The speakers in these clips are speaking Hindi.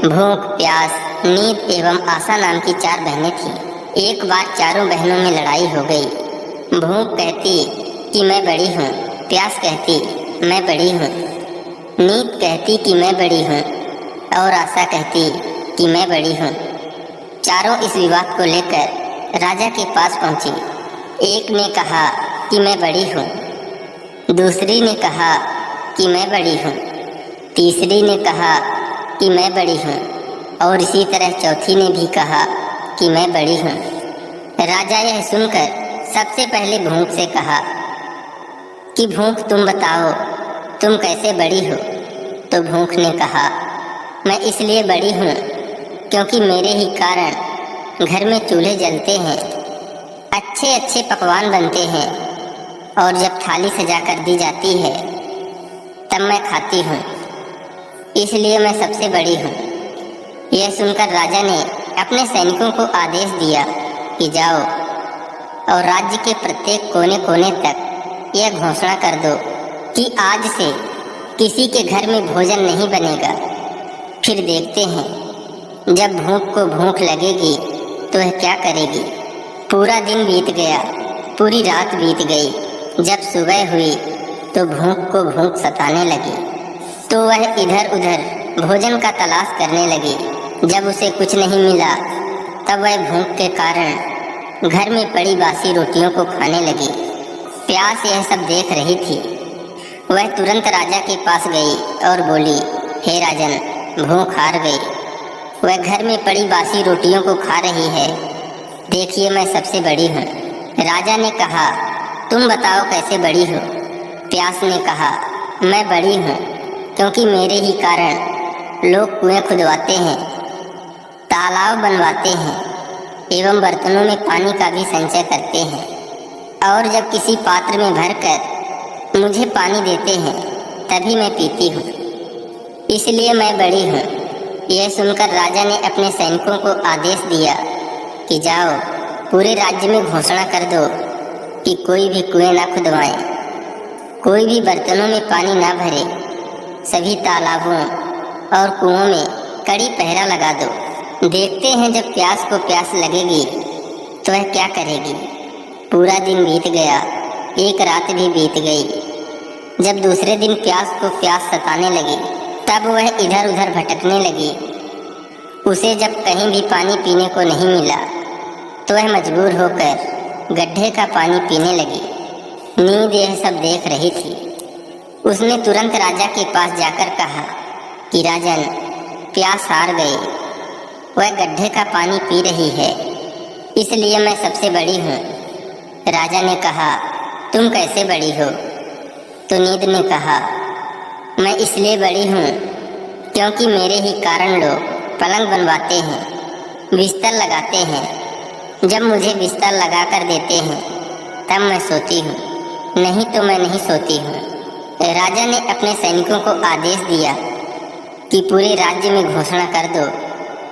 भूख, प्यास, नींद एवं आशा नाम की 4 बहनें थीं। एक बार चारों बहनों में लड़ाई हो गई। भूख कहती कि मैं बड़ी हूँ, प्यास कहती मैं बड़ी हूँ, नींद कहती कि मैं बड़ी हूँ और आशा कहती कि मैं बड़ी हूँ। चारों इस विवाद को लेकर राजा के पास पहुँची। एक ने कहा कि मैं बड़ी हूँ, दूसरी ने कहा कि मैं बड़ी हूँ, तीसरी ने कहा कि मैं बड़ी हूँ और इसी तरह चौथी ने भी कहा कि मैं बड़ी हूँ। राजा यह सुनकर सबसे पहले भूख से कहा कि भूख तुम बताओ, तुम कैसे बड़ी हो? तो भूख ने कहा, मैं इसलिए बड़ी हूँ क्योंकि मेरे ही कारण घर में चूल्हे जलते हैं, अच्छे अच्छे पकवान बनते हैं और जब थाली सजा कर दी जाती है तब मैं खाती हूँ, इसलिए मैं सबसे बड़ी हूँ। यह सुनकर राजा ने अपने सैनिकों को आदेश दिया कि जाओ और राज्य के प्रत्येक कोने कोने तक यह घोषणा कर दो कि आज से किसी के घर में भोजन नहीं बनेगा। फिर देखते हैं जब भूख को भूख लगेगी तो वह क्या करेगी। पूरा दिन बीत गया, पूरी रात बीत गई। जब सुबह हुई तो भूख को भूख सताने लगी तो वह इधर उधर भोजन का तलाश करने लगी। जब उसे कुछ नहीं मिला तब वह भूख के कारण घर में पड़ी बासी रोटियों को खाने लगी। प्यास यह सब देख रही थी। वह तुरंत राजा के पास गई और बोली, हे राजन, भूख हार गई। वह घर में पड़ी बासी रोटियों को खा रही है। देखिए मैं सबसे बड़ी हूँ। राजा ने कहा, तुम बताओ कैसे बड़ी हो? प्यास ने कहा, मैं बड़ी हूँ क्योंकि मेरे ही कारण लोग कुएं खुदवाते हैं, तालाब बनवाते हैं एवं बर्तनों में पानी का भी संचय करते हैं और जब किसी पात्र में भरकर मुझे पानी देते हैं तभी मैं पीती हूँ, इसलिए मैं बड़ी हूँ। यह सुनकर राजा ने अपने सैनिकों को आदेश दिया कि जाओ पूरे राज्य में घोषणा कर दो कि कोई भी कुएं ना खुदवाए, कोई भी बर्तनों में पानी ना भरे, सभी तालाबों और कुओं में कड़ी पहरा लगा दो। देखते हैं जब प्यास को प्यास लगेगी तो वह क्या करेगी। पूरा दिन बीत गया, एक रात भी बीत गई। जब दूसरे दिन प्यास को प्यास सताने लगी तब वह इधर उधर भटकने लगी। उसे जब कहीं भी पानी पीने को नहीं मिला तो वह मजबूर होकर गड्ढे का पानी पीने लगी। नींद यह सब देख रही थी। उसने तुरंत राजा के पास जाकर कहा कि राजन, प्यास हार गई, वह गड्ढे का पानी पी रही है, इसलिए मैं सबसे बड़ी हूँ। राजा ने कहा, तुम कैसे बड़ी हो? तो नींद ने कहा, मैं इसलिए बड़ी हूँ क्योंकि मेरे ही कारण लोग पलंग बनवाते हैं, बिस्तर लगाते हैं। जब मुझे बिस्तर लगा कर देते हैं तब मैं सोती हूँ, नहीं तो मैं नहीं सोती हूँ। राजा ने अपने सैनिकों को आदेश दिया कि पूरे राज्य में घोषणा कर दो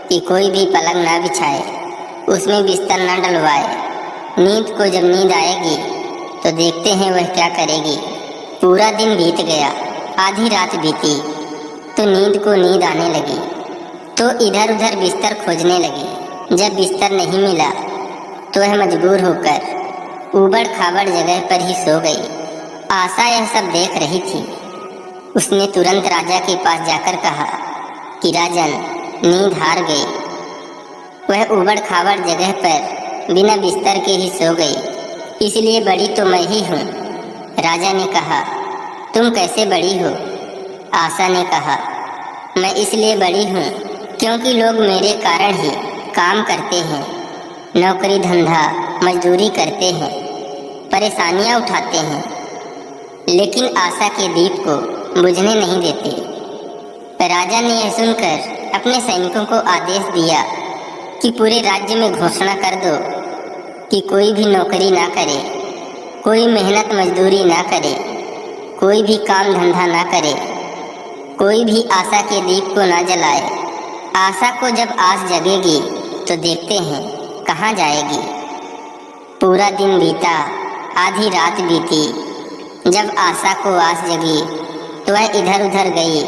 कि कोई भी पलंग ना बिछाए, उसमें बिस्तर ना डलवाए। नींद को जब नींद आएगी तो देखते हैं वह क्या करेगी। पूरा दिन बीत गया, आधी रात बीती तो नींद को नींद आने लगी तो इधर उधर बिस्तर खोजने लगी। जब बिस्तर नहीं मिला तो वह मजबूर होकर ऊबड़ खाबड़ जगह पर ही सो गई। आशा यह सब देख रही थी। उसने तुरंत राजा के पास जाकर कहा कि राजन, नींद हार गई, वह ऊबड़ खाबड़ जगह पर बिना बिस्तर के ही सो गई, इसलिए बड़ी तो मैं ही हूँ। राजा ने कहा, तुम कैसे बड़ी हो? आशा ने कहा, मैं इसलिए बड़ी हूँ क्योंकि लोग मेरे कारण ही काम करते हैं, नौकरी धंधा मजदूरी करते हैं, परेशानियाँ उठाते हैं, लेकिन आशा के दीप को बुझने नहीं देते। राजा ने यह सुनकर अपने सैनिकों को आदेश दिया कि पूरे राज्य में घोषणा कर दो कि कोई भी नौकरी ना करे, कोई मेहनत मजदूरी ना करे, कोई भी काम धंधा ना करे, कोई भी आशा के दीप को ना जलाए। आशा को जब आस जगेगी तो देखते हैं कहाँ जाएगी। पूरा दिन बीता, आधी रात बीती। जब आशा को आस जगी तो वह इधर उधर गई,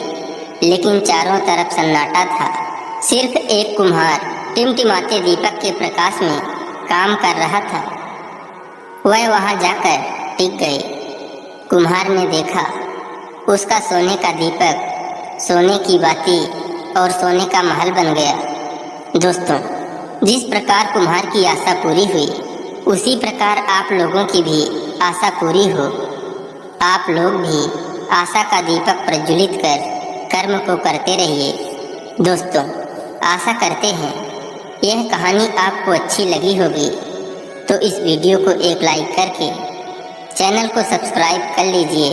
लेकिन चारों तरफ सन्नाटा था। सिर्फ एक कुम्हार टिमटिमाते दीपक के प्रकाश में काम कर रहा था। वह वहां जाकर टिक गए। कुम्हार ने देखा, उसका सोने का दीपक, सोने की बाती और सोने का महल बन गया। दोस्तों, जिस प्रकार कुम्हार की आशा पूरी हुई, उसी प्रकार आप लोगों की भी आशा पूरी हो। आप लोग भी आशा का दीपक प्रज्वलित कर कर्म को करते रहिए। दोस्तों, आशा करते हैं यह कहानी आपको अच्छी लगी होगी, तो इस वीडियो को एक लाइक करके चैनल को सब्सक्राइब कर लीजिए।